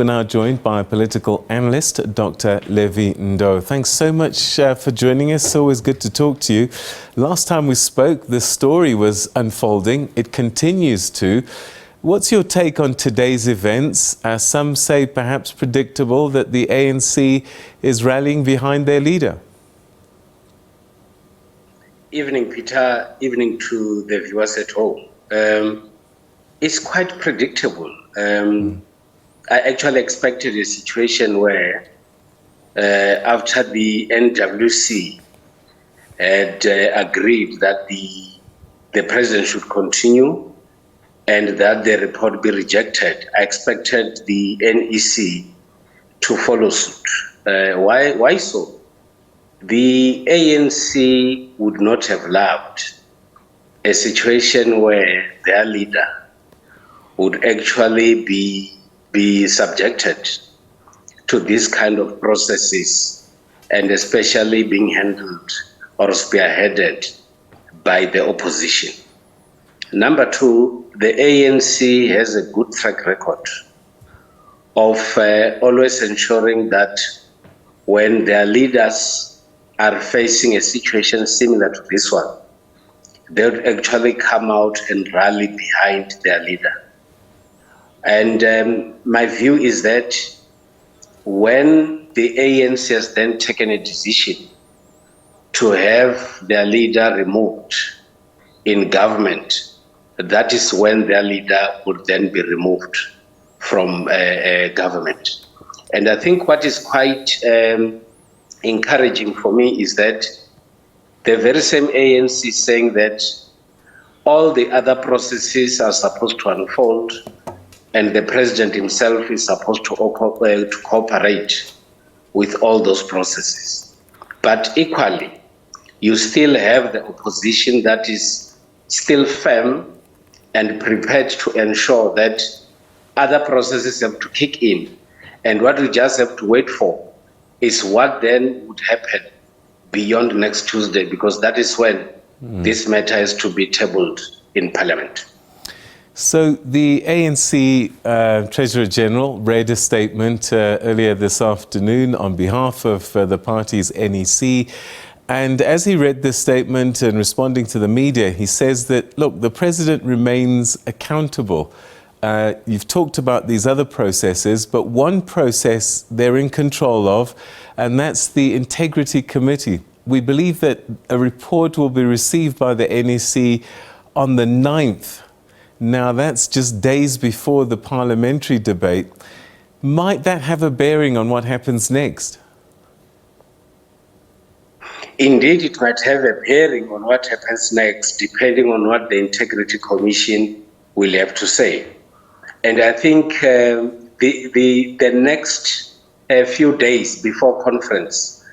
we're now joined by political analyst, Dr. Levy Ndou. Thanks so much for joining us. It's always good to talk to you. Last time we spoke, the story was unfolding. It continues to. What's your take on today's events? Some say perhaps predictable that the ANC is rallying behind their leader. Evening, Peter. Evening to the viewers at home. It's quite predictable. I actually expected a situation where after the NWC had agreed that the president should continue and that the report be rejected, I expected the NEC to follow suit. Why so? The ANC would not have loved a situation where their leader would actually be subjected to this kind of processes, and especially being handled or spearheaded by the opposition. Number two, the ANC has a good track record of always ensuring that when their leaders are facing a situation similar to this one, they would actually come out and rally behind their leader. And my view is that when the ANC has then taken a decision to have their leader removed in government, that is when their leader would then be removed from government. And I think what is quite encouraging for me is that the very same ANC is saying that all the other processes are supposed to unfold and the president himself is supposed to cooperate with all those processes. But equally, you still have the opposition that is still firm and prepared to ensure that other processes have to kick in. And what we just have to wait for is what then would happen beyond next Tuesday, because that is when this matter has to be tabled in Parliament. So the ANC Treasurer General read a statement earlier this afternoon on behalf of the party's NEC. And as he read this statement and responding to the media, he says that, look, the president remains accountable. You've talked about these other processes, but one process they're in control of, and that's the Integrity Committee. We believe that a report will be received by the NEC on the 9th. Now, that's just days before the parliamentary debate. Might that have a bearing on what happens next? Indeed, it might have a bearing on what happens next, depending on what the Integrity Commission will have to say. And I think the next few days before conference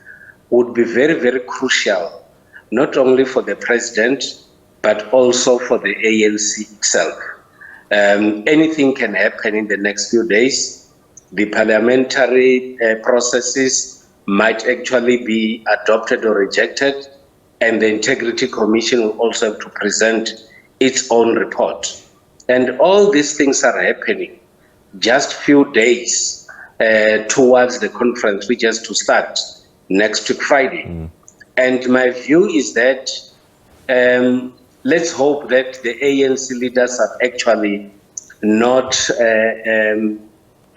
would be very, very crucial, not only for the president, but also for the ANC itself. Anything can happen in the next few days. The parliamentary processes might actually be adopted or rejected, and the Integrity Commission will also have to present its own report. And all these things are happening just few days towards the conference, which is to start next week Friday. And my view is that let's hope that the ANC leaders are actually not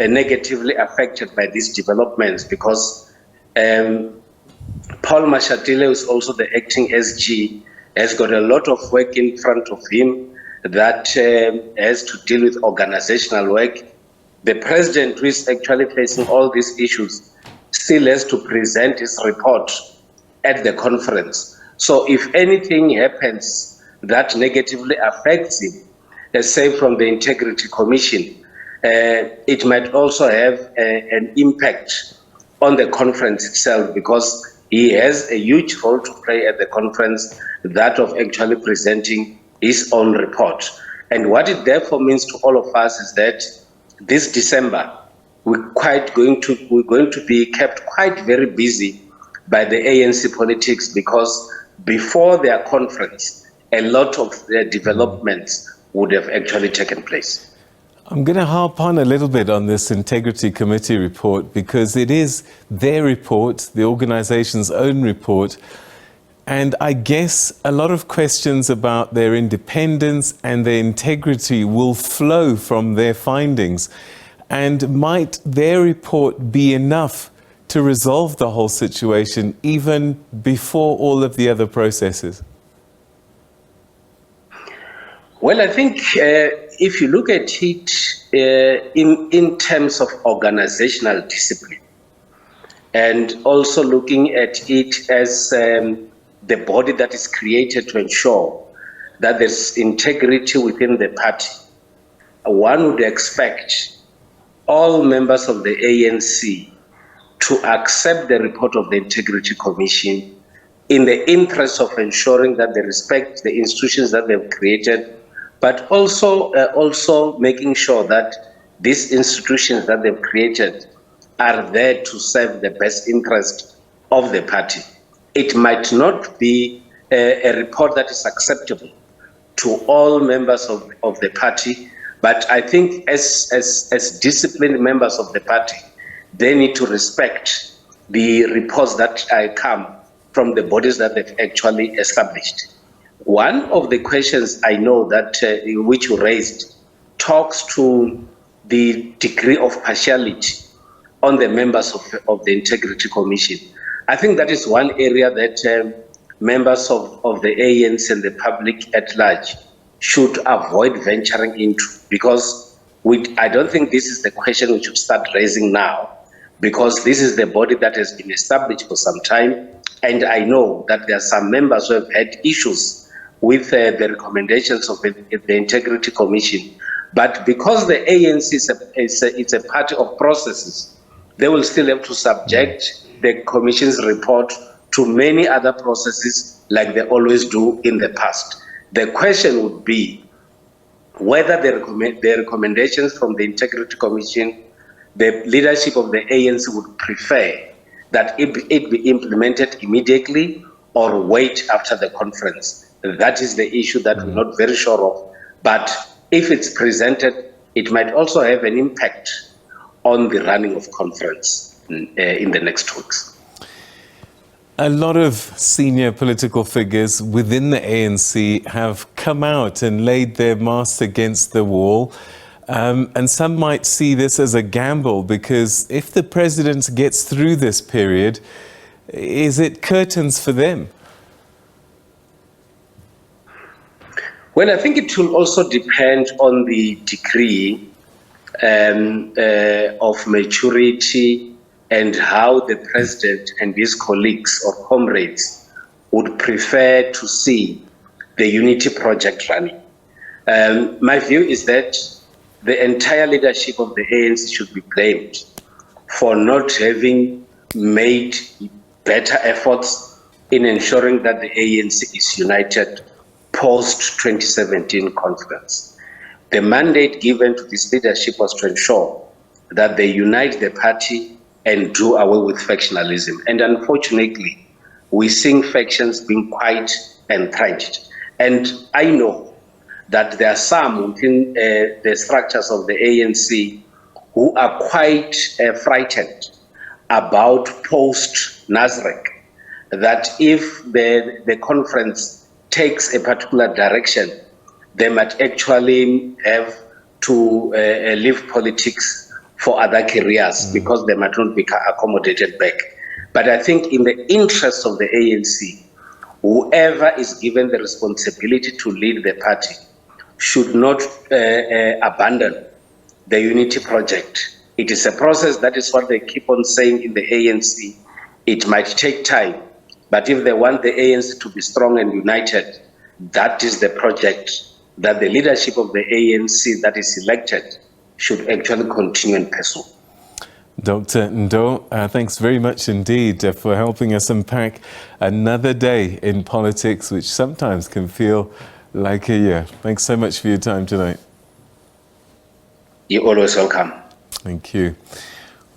negatively affected by these developments, because Paul Mashatile, who is also the acting SG, has got a lot of work in front of him that has to deal with organizational work. The president, who is actually facing all these issues, still has to present his report at the conference. So if anything happens that negatively affects him, let's say from the Integrity Commission, it might also have an impact on the conference itself, because he has a huge role to play at the conference, that of actually presenting his own report. And what it therefore means to all of us is that this December, we're going to be kept quite very busy by the ANC politics, because before their conference, a lot of their developments would have actually taken place. I'm going to harp on a little bit on this Integrity Committee report because it is their report, the organization's own report. And I guess a lot of questions about their independence and their integrity will flow from their findings. And might their report be enough to resolve the whole situation even before all of the other processes? Well, I think if you look at it in terms of organizational discipline, and also looking at it as the body that is created to ensure that there's integrity within the party, one would expect all members of the ANC to accept the report of the Integrity Commission in the interest of ensuring that they respect the institutions that they've created, but also making sure that these institutions that they've created are there to serve the best interest of the party. It might not be a report that is acceptable to all members of the party, but I think as disciplined members of the party, they need to respect the reports that come from the bodies that they've actually established. One of the questions I know that which you raised talks to the degree of partiality on the members of the Integrity Commission. I think that is one area that members of the ANC and the public at large should avoid venturing into, because I don't think this is the question we should start raising now, because this is the body that has been established for some time, and I know that there are some members who have had issues with the recommendations of the Integrity Commission. But because the ANC is a party of processes, they will still have to subject the Commission's report to many other processes like they always do in the past. The question would be whether the recommendations from the Integrity Commission, the leadership of the ANC would prefer that it be implemented immediately or wait after the conference. That is the issue that we're not very sure of. But if it's presented, it might also have an impact on the running of conference in the next weeks. A lot of senior political figures within the ANC have come out and laid their masts against the wall. And some might see this as a gamble, because if the president gets through this period, is it curtains for them? Well, I think it will also depend on the degree of maturity and how the president and his colleagues or comrades would prefer to see the unity project running. My view is that the entire leadership of the ANC should be blamed for not having made better efforts in ensuring that the ANC is united post-2017 conference. The mandate given to this leadership was to ensure that they unite the party and do away with factionalism. And unfortunately, we're seeing factions being quite entrenched. And I know that there are some within the structures of the ANC who are quite frightened about post-Nasrec, that if the conference takes a particular direction, they might actually have to leave politics for other careers because they might not be accommodated back. But I think in the interest of the ANC, whoever is given the responsibility to lead the party should not abandon the unity project. It is a process, that is what they keep on saying in the ANC. It might take time, but if they want the ANC to be strong and united, that is the project that the leadership of the ANC that is elected should actually continue and pursue. Dr. Ndou, thanks very much indeed for helping us unpack another day in politics, which sometimes can feel like a year. Thanks so much for your time tonight. You're always welcome. Thank you.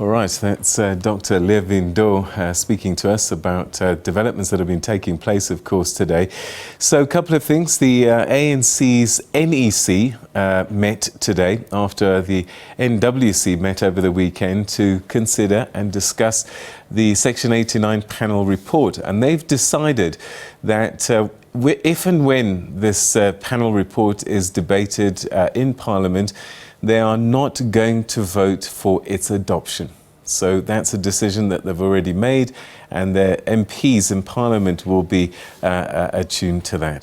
All right, that's Dr. Levy Ndou speaking to us about developments that have been taking place, of course, today. So a couple of things. The ANC's NEC met today after the NWC met over the weekend to consider and discuss the Section 89 panel report. And they've decided that if and when this panel report is debated in Parliament, they are not going to vote for its adoption. So that's a decision that they've already made, and their MPs in Parliament will be attuned to that.